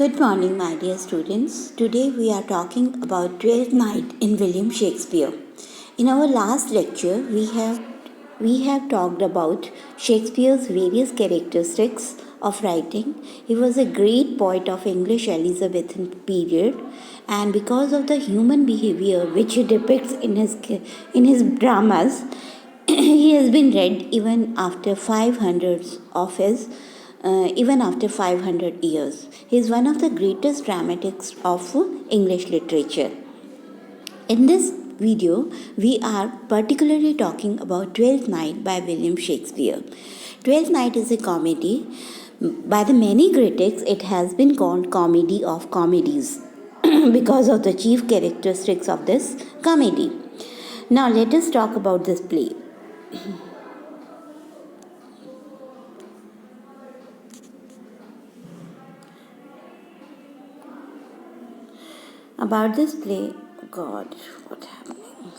Good morning, my dear students. Today we are talking about Twelfth Night in William Shakespeare. In our last lecture, we have talked about Shakespeare's various characteristics of writing. He was a great poet of English Elizabethan period, and because of the human behavior which he depicts in his dramas, he has been read even after 500 years. He is one of the greatest dramatists of English literature. In this video, we are particularly talking about Twelfth Night by William Shakespeare. Twelfth Night is a comedy. By the many critics, it has been called comedy of comedies because of the chief characteristics of this comedy. Now, let us talk about this play. About this play, God, what's happening?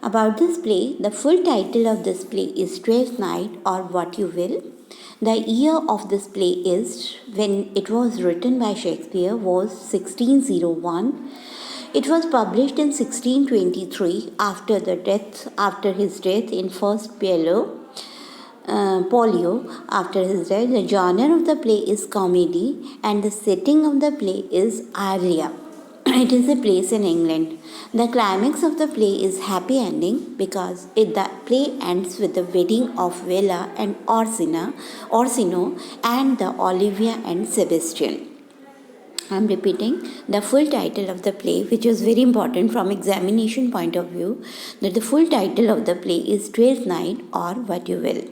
About this play, the full title of this play is Twelfth Night or What You Will. The year of this play is, when it was written by Shakespeare, was 1601. It was published in 1623 after his death in first Polio. After his death, the genre of the play is comedy and the setting of the play is Ireland. It is a place in England. The climax of the play is happy ending because the play ends with the wedding of Vela and Orsino and the Olivia and Sebastian. I am repeating the full title of the play, which is very important from examination point of view, that the full title of the play is Twelfth Night or What You Will,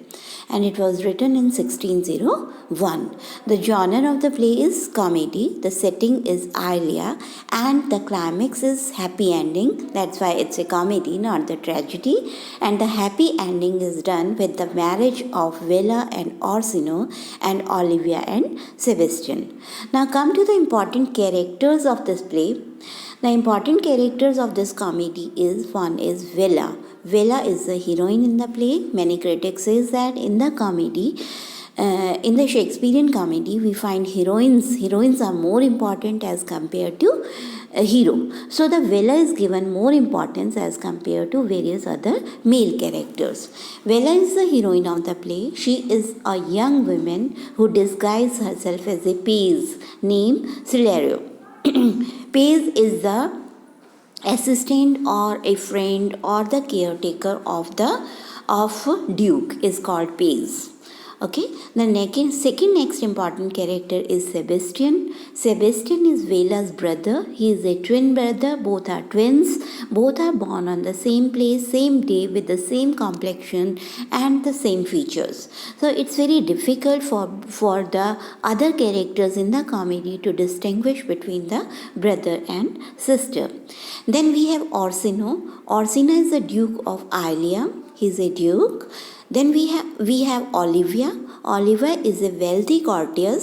and it was written in 1601. The genre of the play is comedy, the setting is Ireland, and the climax is happy ending. That's why it's a comedy, not the tragedy. And the happy ending is done with the marriage of Vela and Orsino and Olivia and Sebastian. Now come to the important characters of this play. The important characters of this comedy one is Vela. Vela is the heroine in the play. Many critics say that in the comedy, in the Shakespearean comedy, we find heroines. Heroines are more important as compared to a hero. So the Vela is given more importance as compared to various other male characters. Vela is the heroine of the play. She is a young woman who disguises herself as a page named Celerio. Page is the assistant or a friend or the caretaker of Duke is called page. Okay, the second next important character is Sebastian. Sebastian is Vela's brother. He is a twin brother. Both are twins. Both are born on the same place, same day, with the same complexion and the same features. So it's very difficult for the other characters in the comedy to distinguish between the brother and sister. Then we have Orsino. Orsino is the Duke of Ireland. He is a duke. Then we have Olivia. Olivia is a wealthy courtier.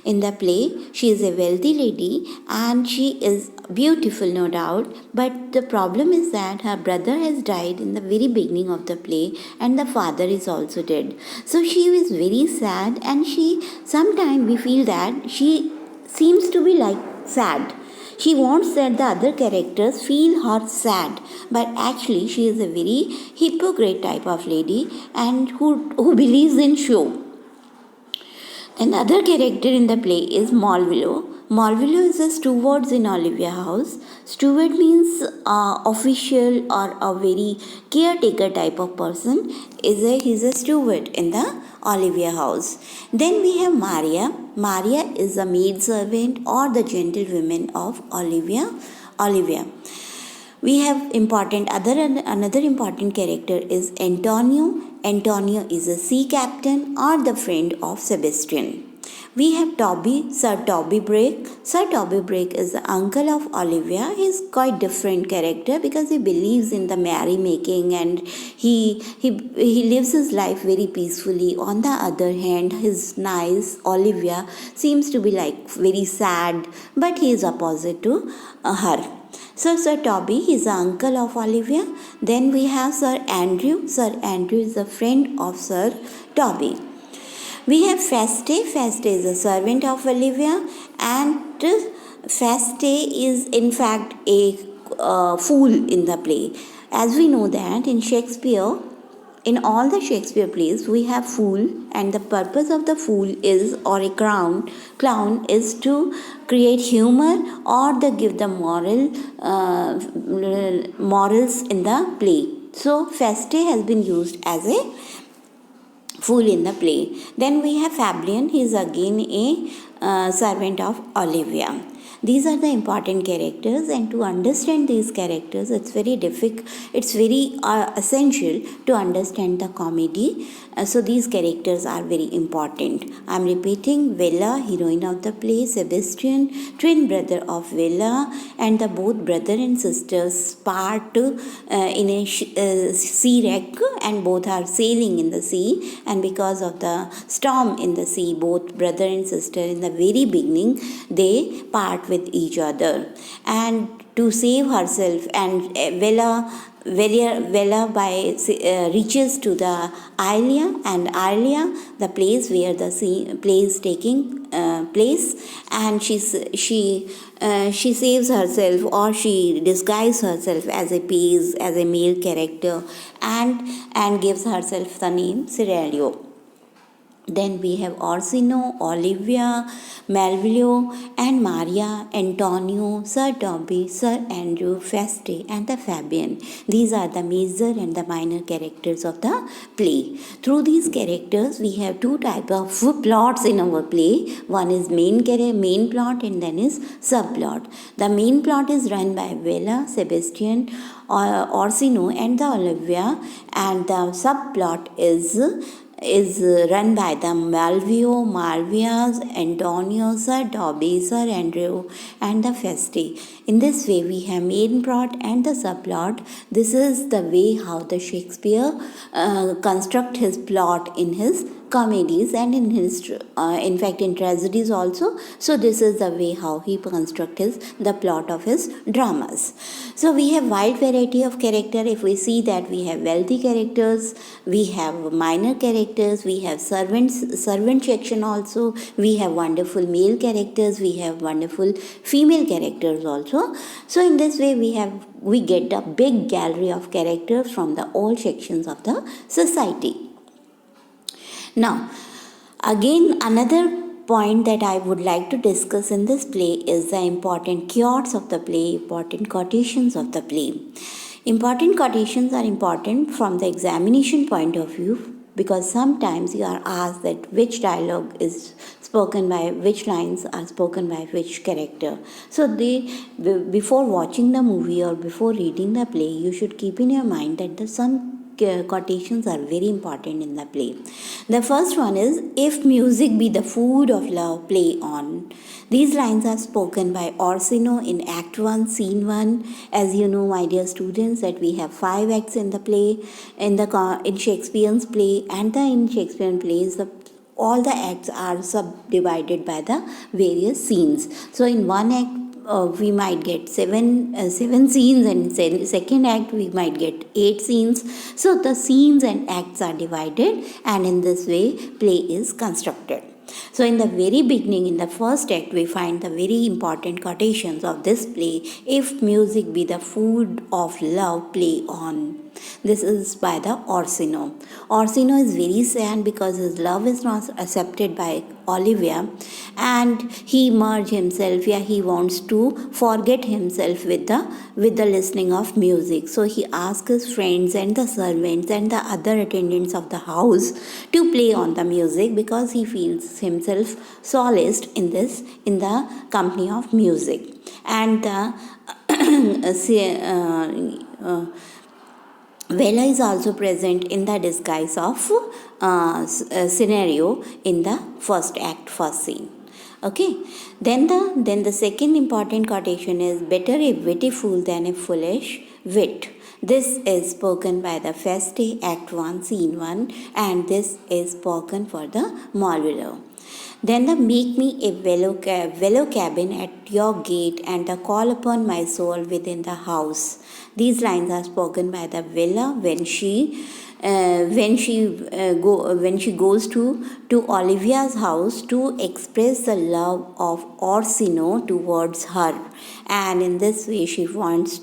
In the play, she is a wealthy lady and she is beautiful, no doubt. But the problem is that her brother has died in the very beginning of the play and the father is also dead. So she is very sad, and sometimes we feel that she seems to be like sad. She wants that the other characters feel her sad, but actually she is a very hypocrite type of lady and who believes in show. Another character in the play is Malvolio. Malvolio is a steward in Olivia house. Steward means official or a very caretaker type of person. He's a steward in the Olivia house. Then we have Maria. Maria is a maid servant or the gentlewoman of Olivia. We have another important character is Antonio. Antonio is a sea captain or the friend of Sebastian. We have Sir Toby Brake. Sir Toby Brake is the uncle of Olivia. He is quite different character because he believes in the merrymaking and he lives his life very peacefully. On the other hand, his niece Olivia seems to be like very sad, but he is opposite to her. So Sir Toby is the uncle of Olivia. Then we have Sir Andrew. Sir Andrew is a friend of Sir Toby. We have Feste. Feste is a servant of Olivia, and Feste is in fact a fool in the play. As we know that in Shakespeare, in all the Shakespeare plays, we have fool, and the purpose of the fool is, or a clown is to create humor or to give the morals in the play. So Feste has been used as a fool in the play. Then we have Fabian. He is again a servant of Olivia. These are the important characters, and to understand these characters, it's very difficult. It's very essential to understand the comedy. So these characters are very important. I'm repeating: Vella, heroine of the play; Sebastian, twin brother of Vella, and the both brother and sisters part in a sea wreck, and both are sailing in the sea. And because of the storm in the sea, both brother and sister in the very beginning they part with each other, and to save herself, and Vella reaches to the Ilia, and Ilia, the place where the play is taking place, and she saves herself, or she disguises herself as a male character, and gives herself the name Cirilio. Then we have Orsino, Olivia, Malvolio, and Maria, Antonio, Sir Toby, Sir Andrew, Feste, and the Fabian. These are the major and the minor characters of the play. Through these characters, we have two types of plots in our play. One is main plot, and then is subplot. The main plot is run by Vella, Sebastian, Orsino, and the Olivia, and the subplot is run by the Malvolio, Marvias, Antonio, Sir Toby, Sir Andrew, and the Feste. In this way, we have main plot and the subplot. This is the way how the Shakespeare construct his plot in his comedies and in his in fact in tragedies also. So this is the way how he constructs the plot of his dramas. So we have wide variety of character. If we see that we have wealthy characters, we have minor characters, we have servant section also, we have wonderful male characters, we have wonderful female characters also. So in this way we get a big gallery of characters from the all sections of the society. Now, again, another point that I would like to discuss in this play is the important quotes of the play, important quotations of the play. Important quotations are important from the examination point of view, because sometimes you are asked that which dialogue is spoken by, which lines are spoken by which character. So before watching the movie or before reading the play, you should keep in your mind that some quotations are very important in the play. The first one is, if music be the food of love, play on. These lines are spoken by Orsino in Act 1, Scene 1. As you know, my dear students, that we have 5 acts in the play, in Shakespeare's play, and in Shakespearean plays, all the acts are subdivided by the various scenes. So in one act, we might get seven scenes, and in second act we might get 8 scenes. So the scenes and acts are divided, and in this way play is constructed. So in the very beginning, in the first act, we find the very important quotations of this play. If music be the food of love, play on. This is by the Orsino. Orsino is very sad because his love is not accepted by Olivia, and he merged himself. He wants to forget himself with the listening of music. So he asks his friends and the servants and the other attendants of the house to play on the music, because he feels himself solaced in the company of music. And Vella is also present in the disguise of scenario in the first act, first scene. Okay. Then the second important quotation is, better a witty fool than a foolish wit. This is spoken by the Feste, Act 1, Scene 1, and this is spoken for the Malvolio. Then the make me a willow cabin at your gate, and the call upon my soul within the house. These lines are spoken by the villa when she goes to Olivia's house to express the love of Orsino towards her, and in this way she wants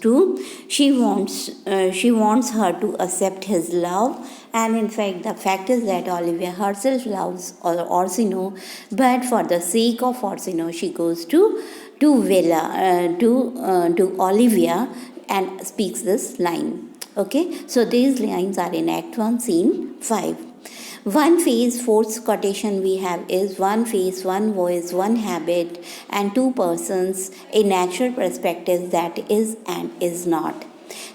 her to accept his love. And in fact, the fact is that Olivia herself loves Orsino, but for the sake of Orsino, she goes to Olivia and speaks this line. Okay, so these lines are in Act 1, Scene 5. One phase, fourth quotation we have is one face, one voice, one habit, and two persons, a natural perspective that is and is not.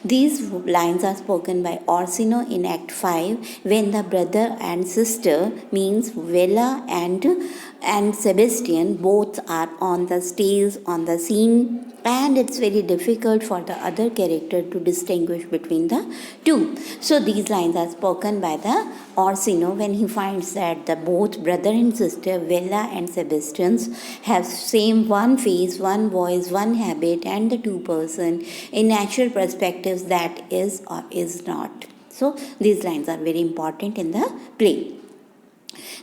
These lines are spoken by Orsino in Act 5 when the brother and sister, means Vella and Sebastian, both are on the stage, on the scene, and it's very difficult for the other character to distinguish between the two. So these lines are spoken by the Orsino when he finds that the both brother and sister, Vella and Sebastian, have same one face, one voice, one habit, and the two person in natural perspectives that is or is not. So these lines are very important in the play.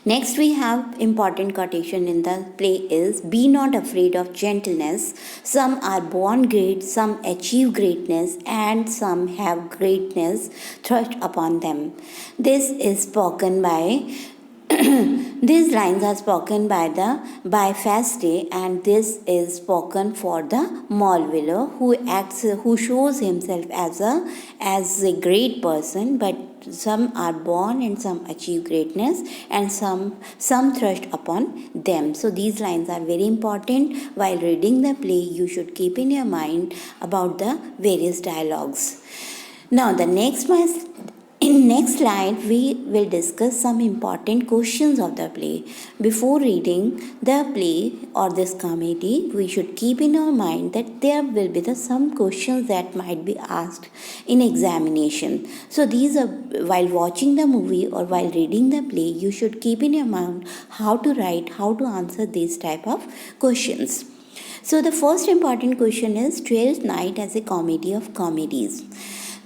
Next we have important quotation in the play is be not afraid of gentleness. Some are born great, some achieve greatness, and some have greatness thrust upon them. This is spoken by these lines are spoken by Faste, and this is spoken for the Malviller who shows himself as a great person, but some are born and some achieve greatness, and some thrust upon them. So these lines are very important. While reading the play, you should keep in your mind about the various dialogues. Now the next slide, we will discuss some important questions of the play. Before reading the play or this comedy, we should keep in our mind that there will be some questions that might be asked in examination. So these are, while watching the movie or while reading the play, you should keep in your mind how to write, how to answer these type of questions. So the first important question is Twelfth Night as a comedy of comedies.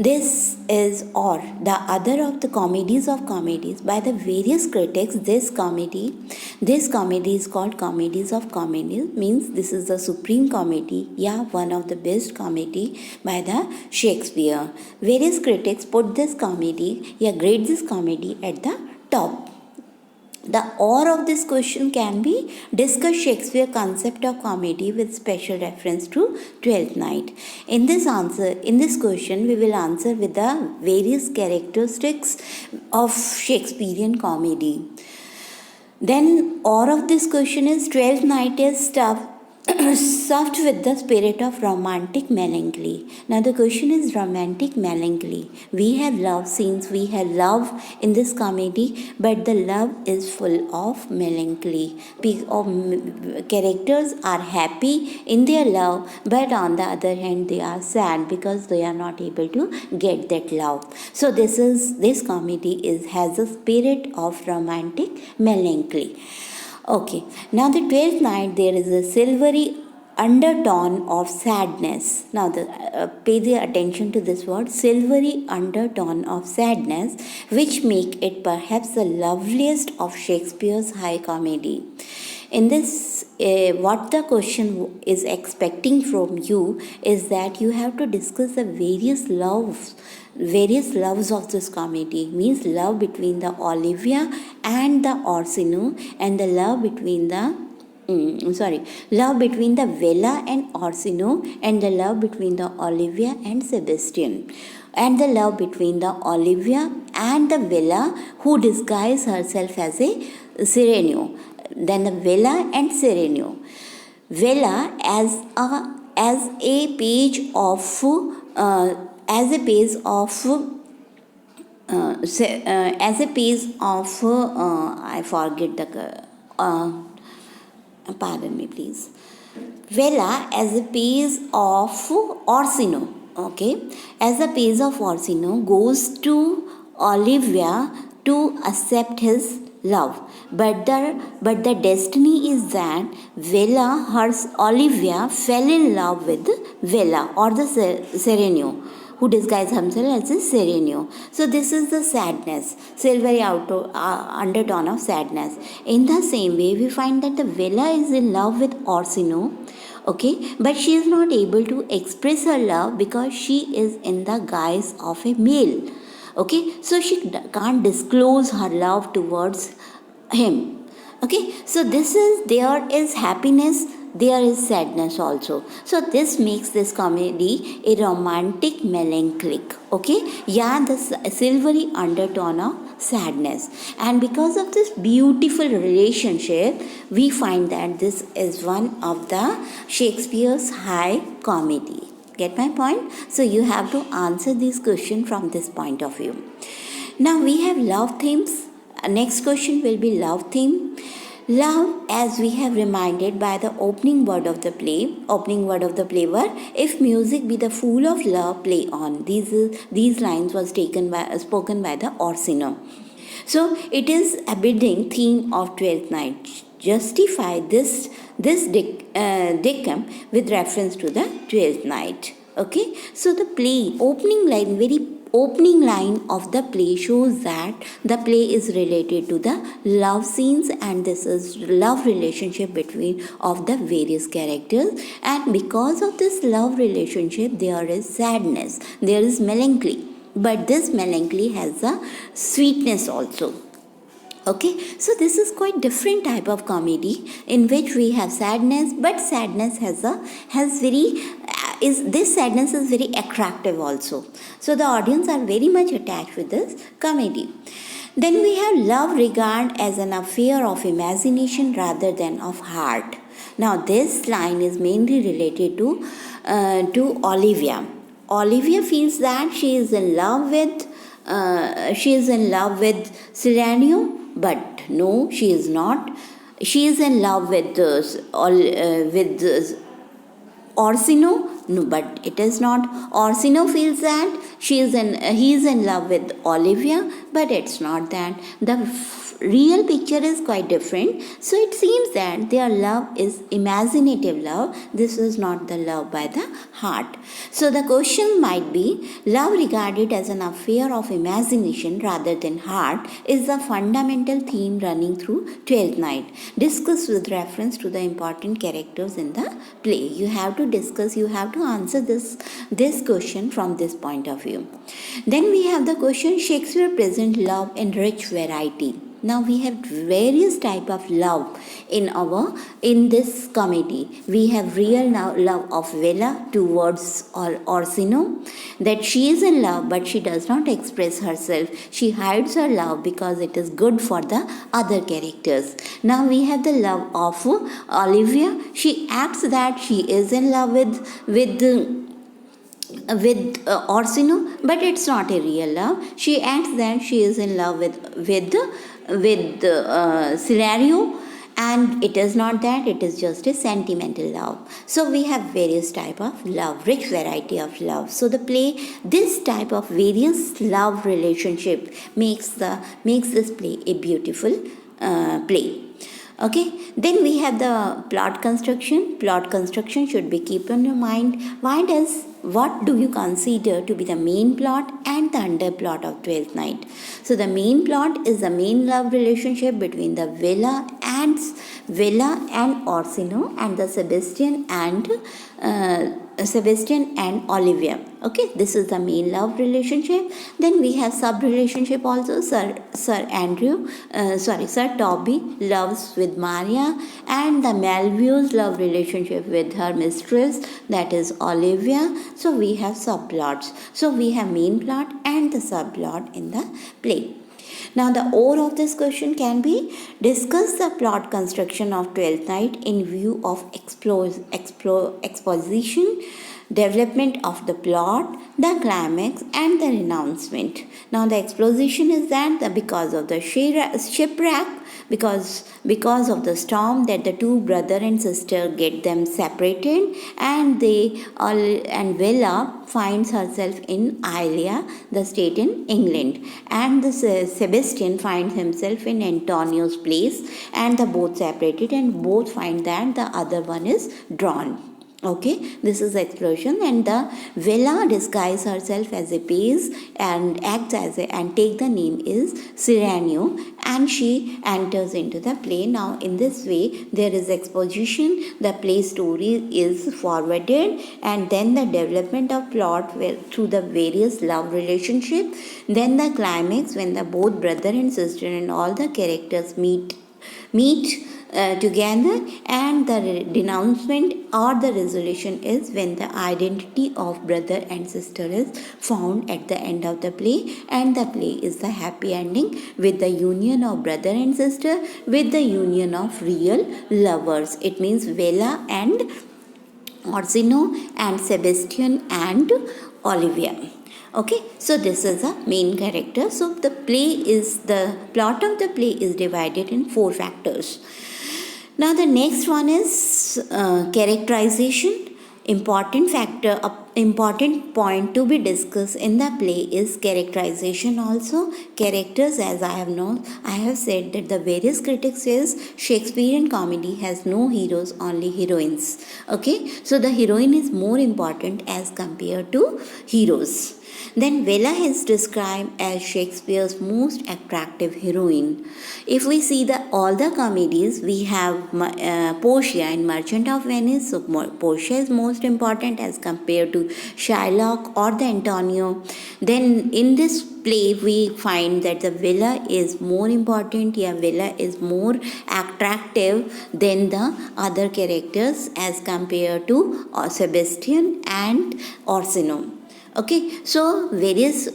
This is or the other of the comedies of comedies by the various critics. This comedy is called comedies of comedies, means this is the supreme comedy, one of the best comedy by the Shakespeare. Various critics put this comedy, grade this comedy at the top. The or of this question can be discuss Shakespeare concept of comedy with special reference to Twelfth Night. In this question, we will answer with the various characteristics of Shakespearean comedy. Then or of this question is Twelfth Night is stuffed with the spirit of romantic melancholy. Now the question is romantic melancholy. We have love scenes, we have love in this comedy, but the love is full of melancholy. Characters are happy in their love, but on the other hand they are sad because they are not able to get that love. So this comedy has a spirit of romantic melancholy. Okay, now the Twelfth Night, there is a silvery undertone of sadness. Now, pay the attention to this word, silvery undertone of sadness, which make it perhaps the loveliest of Shakespeare's high comedy. In this, what the question is expecting from you is that you have to discuss the various loves of this comedy, means love between the Olivia and the Orsino, and the love between the Vella and Orsino, and the love between the Olivia and Sebastian, and the love between the Olivia and the Vella who disguise herself as a Serenio. Then the Vella and Serenio. Vella as a page of I forget the pardon me please. Vella as a page of Orsino. Okay, as a page of Orsino goes to Olivia to accept his love. But the destiny is that Olivia fell in love with Vela or the Serenio, who disguised himself as a Serenio. So this is the sadness, silvery undertone of sadness. In the same way, we find that the Vela is in love with Orsino, okay, but she is not able to express her love because she is in the guise of a male, okay, so she can't disclose her love towards him. Okay, so there is happiness, there is sadness also. So this makes this comedy a romantic melancholic. Okay, yeah, the silvery undertone of sadness. And because of this beautiful relationship, we find that this is one of the Shakespeare's high comedy. Get my point? So you have to answer this question from this point of view. Now we have love themes. Next question will be love theme. Love, as we have reminded by the opening word of the play were, if music be the fool of love, play on. These lines was spoken by the Orsino. So it is a bidding theme of Twelfth Night. Justify this dictum with reference to the Twelfth Night. Okay, so the play opening line of the play shows that the play is related to the love scenes, and this is love relationship between of the various characters. And because of this love relationship, there is sadness, there is melancholy, but this melancholy has a sweetness also. Okay, so this is quite different type of comedy in which we have sadness, but sadness this sadness is very attractive also. So the audience are very much attached with this comedy. Then we have love regard as an affair of imagination rather than of heart. Now this line is mainly related to Olivia. Olivia feels that she is in love with Serenio, but no, she is not. She is in love with Orsino, no, but it is not. Orsino feels that he is in love with Olivia, but it's not that. The real picture is quite different. So it seems that their love is imaginative love. This is not the love by the heart. So the question might be, love regarded as an affair of imagination rather than heart is the fundamental theme running through Twelfth Night, discussed with reference to the important characters in the play. You have to answer this question from this point of view. Then we have the question, Shakespeare present love in rich variety. Now we have various type of love in this comedy. We have real love of Vela towards Orsino, that she is in love but she does not express herself. She hides her love because it is good for the other characters. Now we have the love of Olivia. She acts that she is in love with Orsino, but it's not a real love. She acts that she is in love with Silario, and it is not that, it is just a sentimental love. So we have various type of love, rich variety of love. So the play, this type of various love relationship makes this play a beautiful play. Okay, then we have the plot construction. Plot construction should be keep in your mind. What do you consider to be the main plot and the underplot of Twelfth Night? So the main plot is the main love relationship between the Vela and Orsino, and the Sebastian and Olivia. Okay, this is the main love relationship. Then we have sub relationship also. Sir Toby loves with Maria, and the Malview's love relationship with her mistress, that is Olivia. So we have subplots. So we have main plot and the subplot in the play. Now the ore of this question can be, discuss the plot construction of Twelfth Night in view of exposition development of the plot, the climax, and the renouncement. Now the exposition is that because of the shipwreck, because of the storm, that the two brother and sister get them separated, and Vela finds herself in Ilia, the state in England, and the Sebastian finds himself in Antonio's place, and the both separated, and both find that the other one is drawn. Okay, this is explosion, and the Vela disguise herself as a base and acts as a and take the name is Cyrano, and she enters into the play. Now in this way there is exposition, the play story is forwarded, and then the development of plot through the various love relationship, then the climax when the both brother and sister and all the characters meet together, and the denouncement or the resolution is when the identity of brother and sister is found at the end of the play, and the play is the happy ending with the union of brother and sister, with the union of real lovers. It means Vela and Orsino and Sebastian and Olivia. Okay, so this is the main character. So the plot of the play is divided in 4 factors. Now the next one is characterization. Important point to be discussed in the play is characterization also. Characters, as I have said that the various critics says Shakespearean comedy has no heroes, only heroines. Okay, so the heroine is more important as compared to heroes. Then Vela is described as Shakespeare's most attractive heroine. If we see all the comedies, we have Portia in Merchant of Venice. So Portia is most important as compared to Shylock or the Antonio. Then in this play we find that the Vela is more important. Vela is more attractive than the other characters as compared to Sebastian and Orsino. Okay, so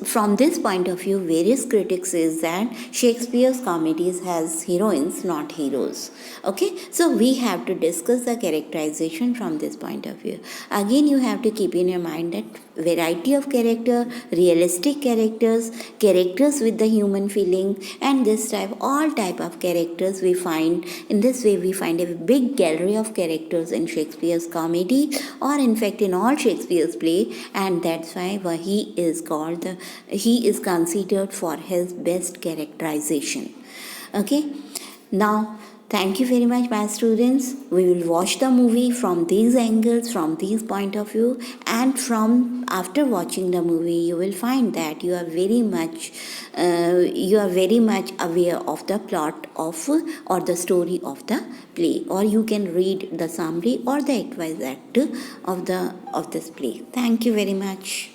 from this point of view, various critics says that Shakespeare's comedies has heroines, not heroes. Okay, so we have to discuss the characterization from this point of view. Again, you have to keep in your mind that variety of character, realistic characters, characters with the human feeling, and all type of characters we find. In this way, we find a big gallery of characters in Shakespeare's comedy, or in fact in all Shakespeare's play, and that's why he is considered for his best characterization. Okay, now thank you very much, my students. We will watch the movie from these angles, from these point of view, and after watching the movie, you will find that you are very much aware of the plot or the story of the play, or you can read the summary or the advice act of this play. Thank you very much.